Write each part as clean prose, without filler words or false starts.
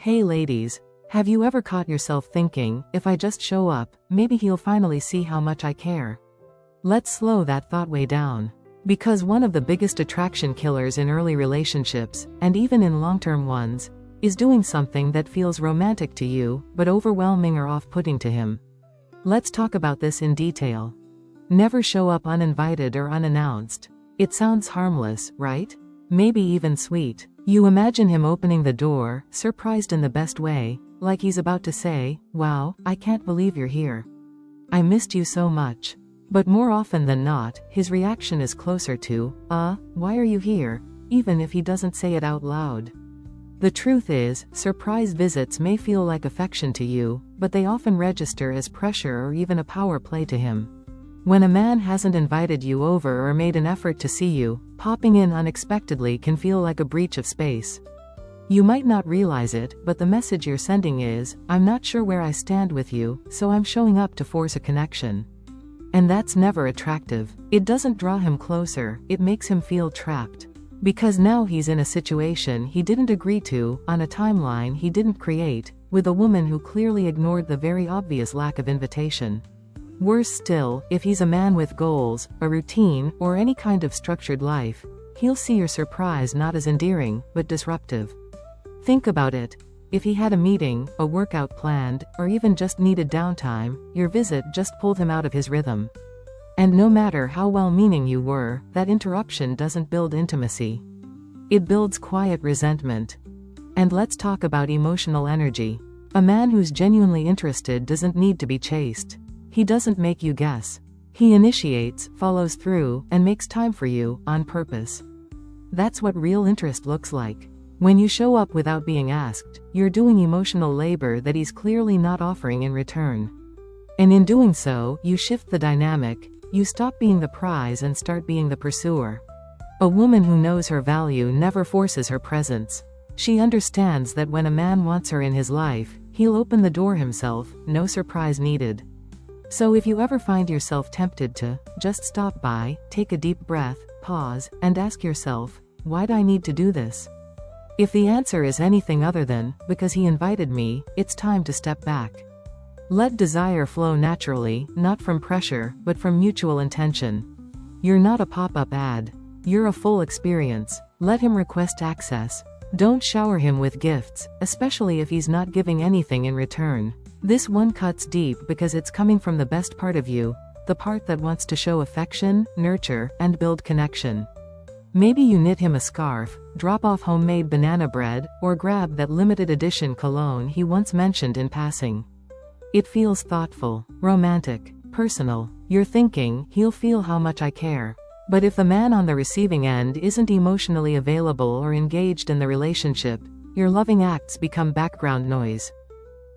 Hey ladies, have you ever caught yourself thinking, if I just show up, maybe he'll finally see how much I care? Let's slow that thought way down. Because one of the biggest attraction killers in early relationships, and even in long-term ones, is doing something that feels romantic to you, but overwhelming or off-putting to him. Let's talk about this in detail. Never show up uninvited or unannounced. It sounds harmless, right? Maybe even sweet. You imagine him opening the door, surprised in the best way, like he's about to say, "Wow, I can't believe you're here. I missed you so much." But more often than not, his reaction is closer to, "Why are you here?" even if he doesn't say it out loud. The truth is, surprise visits may feel like affection to you, but they often register as pressure or even a power play to him. When a man hasn't invited you over or made an effort to see you, popping in unexpectedly can feel like a breach of space. You might not realize it, but the message you're sending is, "I'm not sure where I stand with you, so I'm showing up to force a connection." And that's never attractive. It doesn't draw him closer, it makes him feel trapped. Because now he's in a situation he didn't agree to, on a timeline he didn't create, with a woman who clearly ignored the very obvious lack of invitation. Worse still, if he's a man with goals, a routine, or any kind of structured life, he'll see your surprise not as endearing, but disruptive. Think about it. If he had a meeting, a workout planned, or even just needed downtime, your visit just pulled him out of his rhythm. And no matter how well-meaning you were, that interruption doesn't build intimacy. It builds quiet resentment. And let's talk about emotional energy. A man who's genuinely interested doesn't need to be chased. He doesn't make you guess. He initiates, follows through, and makes time for you, on purpose. That's what real interest looks like. When you show up without being asked, you're doing emotional labor that he's clearly not offering in return. And in doing so, you shift the dynamic. You stop being the prize and start being the pursuer. A woman who knows her value never forces her presence. She understands that when a man wants her in his life, he'll open the door himself, no surprise needed. So if you ever find yourself tempted to just stop by, take a deep breath, pause, and ask yourself, "Why'd I need to do this?" If the answer is anything other than, "Because he invited me," it's time to step back. Let desire flow naturally, not from pressure, but from mutual intention. You're not a pop-up ad. You're a full experience. Let him request access. Don't shower him with gifts, especially if he's not giving anything in return. This one cuts deep because it's coming from the best part of you, the part that wants to show affection, nurture, and build connection. Maybe you knit him a scarf, drop off homemade banana bread, or grab that limited edition cologne he once mentioned in passing. It feels thoughtful, romantic, personal. You're thinking, he'll feel how much I care. But if the man on the receiving end isn't emotionally available or engaged in the relationship, your loving acts become background noise.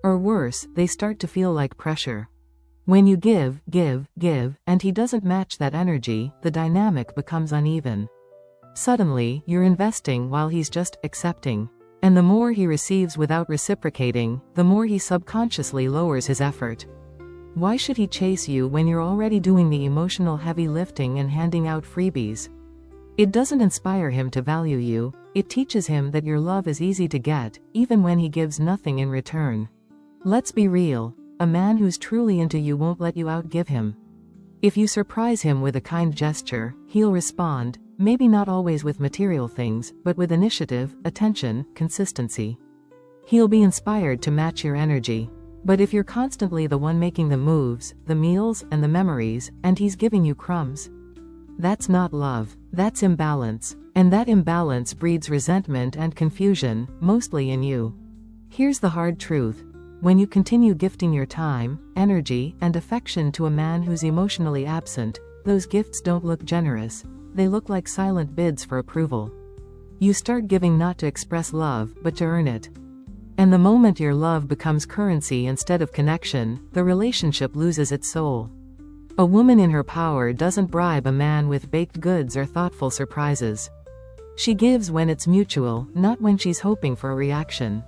Or worse, they start to feel like pressure. When you give, and he doesn't match that energy, the dynamic becomes uneven. Suddenly, you're investing while he's just accepting. And the more he receives without reciprocating, the more he subconsciously lowers his effort. Why should he chase you when you're already doing the emotional heavy lifting and handing out freebies? It doesn't inspire him to value you, it teaches him that your love is easy to get, even when he gives nothing in return. Let's be real, a man who's truly into you won't let you outgive him. If you surprise him with a kind gesture, he'll respond, maybe not always with material things, but with initiative, attention, consistency. He'll be inspired to match your energy. But if you're constantly the one making the moves, the meals, and the memories, and he's giving you crumbs, that's not love, that's imbalance. And that imbalance breeds resentment and confusion, mostly in you. Here's the hard truth. When you continue gifting your time, energy, and affection to a man who's emotionally absent, those gifts don't look generous. They look like silent bids for approval. You start giving not to express love, but to earn it. And the moment your love becomes currency instead of connection, the relationship loses its soul. A woman in her power doesn't bribe a man with baked goods or thoughtful surprises. She gives when it's mutual, not when she's hoping for a reaction.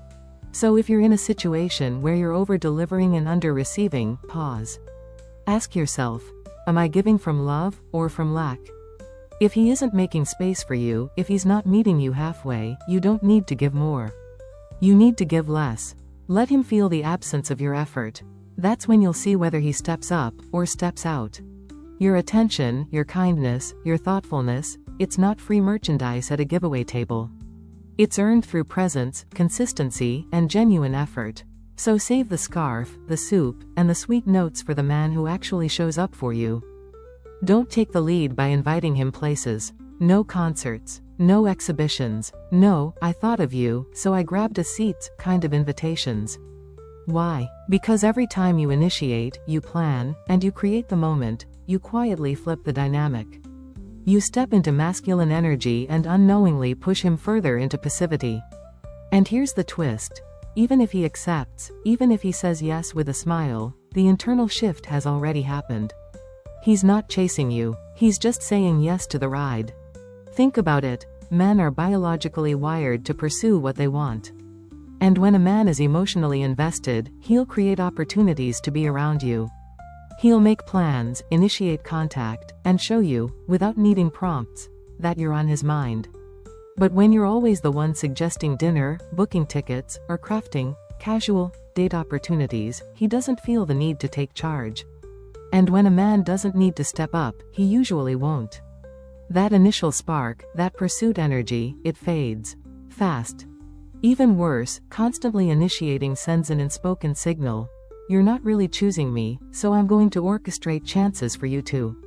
So if you're in a situation where you're over-delivering and under-receiving, pause. Ask yourself, am I giving from love, or from lack? If he isn't making space for you, if he's not meeting you halfway, you don't need to give more. You need to give less. Let him feel the absence of your effort. That's when you'll see whether he steps up or steps out. Your attention, your kindness, your thoughtfulness, it's not free merchandise at a giveaway table. It's earned through presence, consistency, and genuine effort. So save the scarf, the soup, and the sweet notes for the man who actually shows up for you. Don't take the lead by inviting him places. No concerts. No exhibitions. No, I thought of you, so I grabbed a seat kind of invitations. Why? Because every time you initiate, you plan, and you create the moment, you quietly flip the dynamic. You step into masculine energy and unknowingly push him further into passivity. And here's the twist. Even if he accepts, even if he says yes with a smile, the internal shift has already happened. He's not chasing you, he's just saying yes to the ride. Think about it, men are biologically wired to pursue what they want. And when a man is emotionally invested, he'll create opportunities to be around you. He'll make plans, initiate contact, and show you, without needing prompts, that you're on his mind. But when you're always the one suggesting dinner, booking tickets, or crafting casual date opportunities, he doesn't feel the need to take charge. And when a man doesn't need to step up, he usually won't. That initial spark, that pursuit energy, it fades. Fast. Even worse, constantly initiating sends an unspoken signal. You're not really choosing me, so I'm going to orchestrate chances for you too.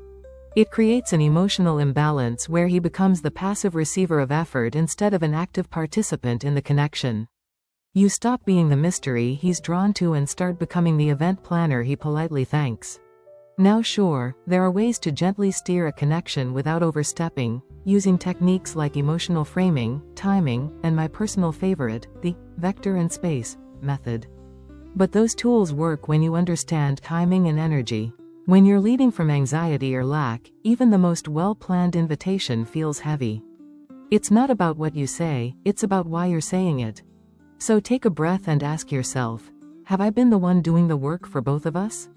It creates an emotional imbalance where he becomes the passive receiver of effort instead of an active participant in the connection. You stop being the mystery he's drawn to and start becoming the event planner he politely thanks. Now sure, there are ways to gently steer a connection without overstepping, using techniques like emotional framing, timing, and my personal favorite, the vector and space method. But those tools work when you understand timing and energy. When you're leading from anxiety or lack, even the most well-planned invitation feels heavy. It's not about what you say, it's about why you're saying it. So take a breath and ask yourself, have I been the one doing the work for both of us?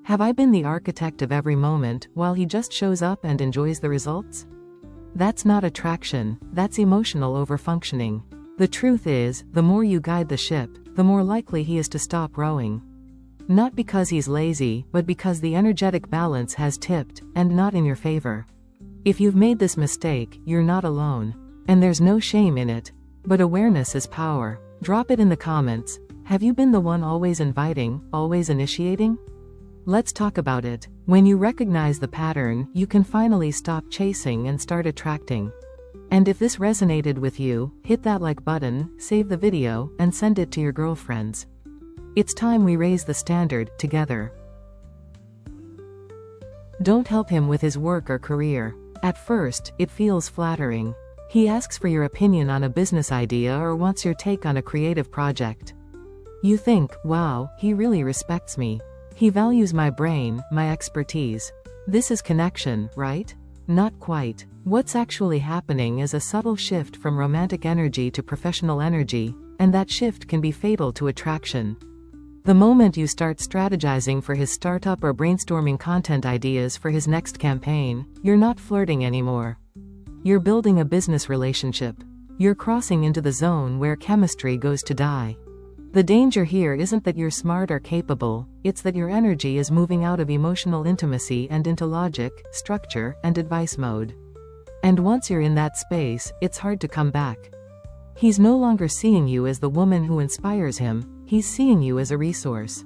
Have I been the architect of every moment while he just shows up and enjoys the results? That's not attraction, that's emotional overfunctioning. The truth is, the more you guide the ship, the more likely he is to stop rowing. Not because he's lazy, but because the energetic balance has tipped, and not in your favor. If you've made this mistake, you're not alone. And there's no shame in it. But awareness is power. Drop it in the comments. Have you been the one always inviting, always initiating? Let's talk about it. When you recognize the pattern, you can finally stop chasing and start attracting. And if this resonated with you, hit that like button, save the video, and send it to your girlfriends. It's time we raise the standard, together. Don't help him with his work or career. At first, it feels flattering. He asks for your opinion on a business idea or wants your take on a creative project. You think, wow, he really respects me. He values my brain, my expertise. This is connection, right? Not quite. What's actually happening is a subtle shift from romantic energy to professional energy, and that shift can be fatal to attraction. The moment you start strategizing for his startup or brainstorming content ideas for his next campaign, you're not flirting anymore. You're building a business relationship. You're crossing into the zone where chemistry goes to die. The danger here isn't that you're smart or capable, it's that your energy is moving out of emotional intimacy and into logic, structure, and advice mode. And once you're in that space, it's hard to come back. He's no longer seeing you as the woman who inspires him, he's seeing you as a resource.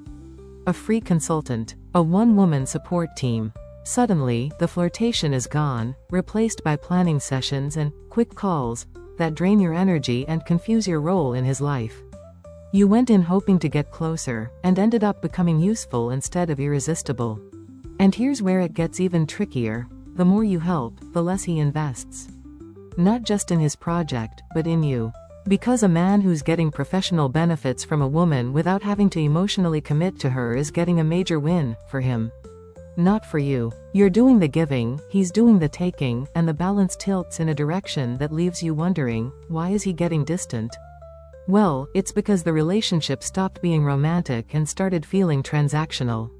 A free consultant. A one-woman support team. Suddenly, the flirtation is gone, replaced by planning sessions and quick calls that drain your energy and confuse your role in his life. You went in hoping to get closer, and ended up becoming useful instead of irresistible. And here's where it gets even trickier. The more you help, the less he invests. Not just in his project, but in you. Because a man who's getting professional benefits from a woman without having to emotionally commit to her is getting a major win, for him. Not for you. You're doing the giving, he's doing the taking, and the balance tilts in a direction that leaves you wondering, why is he getting distant? Well, it's because the relationship stopped being romantic and started feeling transactional.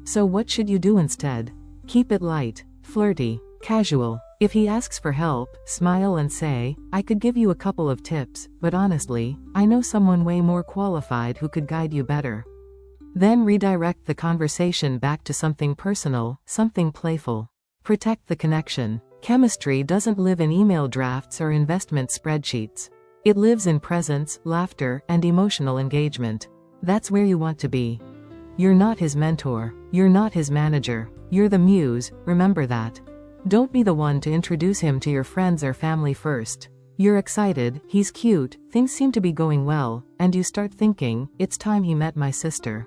So what should you do instead? Keep it light, flirty, casual. If he asks for help, smile and say, "I could give you a couple of tips, but honestly, I know someone way more qualified who could guide you better." Then redirect the conversation back to something personal, something playful. Protect the connection. Chemistry doesn't live in email drafts or investment spreadsheets. It lives in presence, laughter, and emotional engagement. That's where you want to be. You're not his mentor. You're not his manager. You're the muse, remember that. Don't be the one to introduce him to your friends or family first. You're excited, he's cute, things seem to be going well, and you start thinking, it's time he met my sister.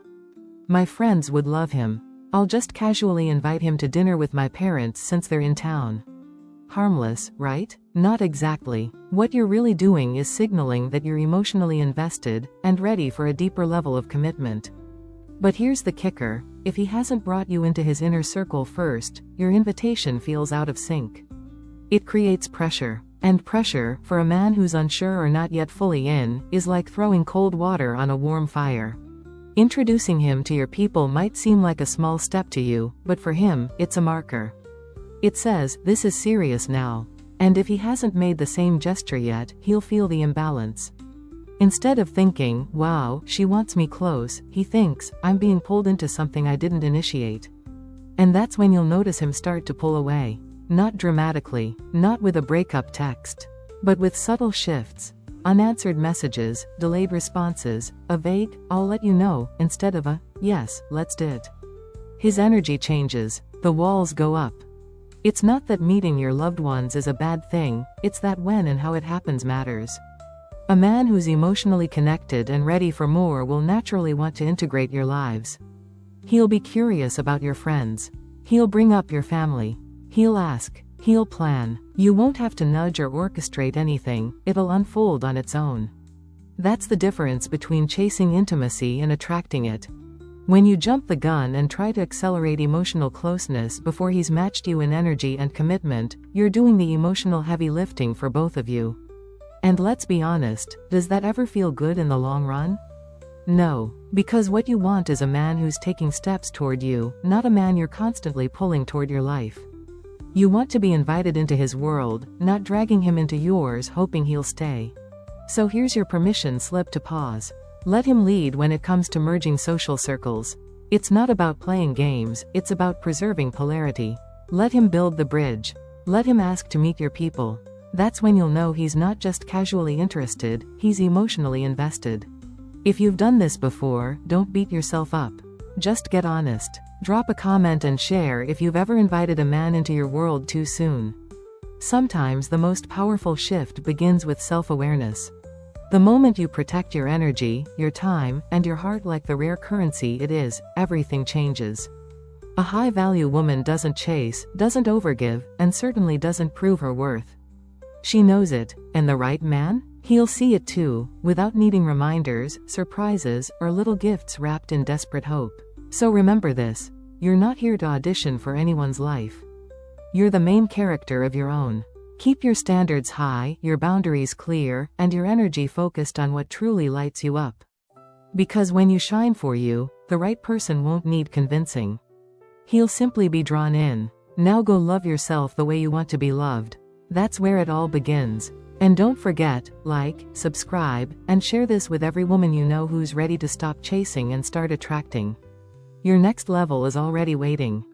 My friends would love him. I'll just casually invite him to dinner with my parents since they're in town. Harmless, right? Not exactly. What you're really doing is signaling that you're emotionally invested and ready for a deeper level of commitment. But here's the kicker. If he hasn't brought you into his inner circle first, your invitation feels out of sync. It creates pressure. And pressure, for a man who's unsure or not yet fully in, is like throwing cold water on a warm fire. Introducing him to your people might seem like a small step to you, but for him, it's a marker. It says, this is serious now. And if he hasn't made the same gesture yet, he'll feel the imbalance. Instead of thinking, wow, she wants me close, he thinks, I'm being pulled into something I didn't initiate. And that's when you'll notice him start to pull away. Not dramatically, not with a breakup text, but with subtle shifts. Unanswered messages, delayed responses, a vague, I'll let you know, instead of a, yes, let's do it. His energy changes, the walls go up. It's not that meeting your loved ones is a bad thing, it's that when and how it happens matters. A man who's emotionally connected and ready for more will naturally want to integrate your lives. He'll be curious about your friends. He'll bring up your family. He'll ask. He'll plan. You won't have to nudge or orchestrate anything, it'll unfold on its own. That's the difference between chasing intimacy and attracting it. When you jump the gun and try to accelerate emotional closeness before he's matched you in energy and commitment, you're doing the emotional heavy lifting for both of you. And let's be honest, does that ever feel good in the long run? No, because what you want is a man who's taking steps toward you, not a man you're constantly pulling toward your life. You want to be invited into his world, not dragging him into yours hoping he'll stay. So here's your permission slip to pause. Let him lead when it comes to merging social circles. It's not about playing games, it's about preserving polarity. Let him build the bridge. Let him ask to meet your people. That's when you'll know he's not just casually interested, he's emotionally invested. If you've done this before, don't beat yourself up. Just get honest. Drop a comment and share if you've ever invited a man into your world too soon. Sometimes the most powerful shift begins with self-awareness. The moment you protect your energy, your time, and your heart like the rare currency it is, everything changes. A high-value woman doesn't chase, doesn't overgive, and certainly doesn't prove her worth. She knows it, and the right man? He'll see it too, without needing reminders, surprises, or little gifts wrapped in desperate hope. So remember this, you're not here to audition for anyone's life. You're the main character of your own. Keep your standards high, your boundaries clear, and your energy focused on what truly lights you up. Because when you shine for you, the right person won't need convincing. He'll simply be drawn in. Now go love yourself the way you want to be loved. That's where it all begins. And don't forget, like, subscribe, and share this with every woman you know who's ready to stop chasing and start attracting. Your next level is already waiting.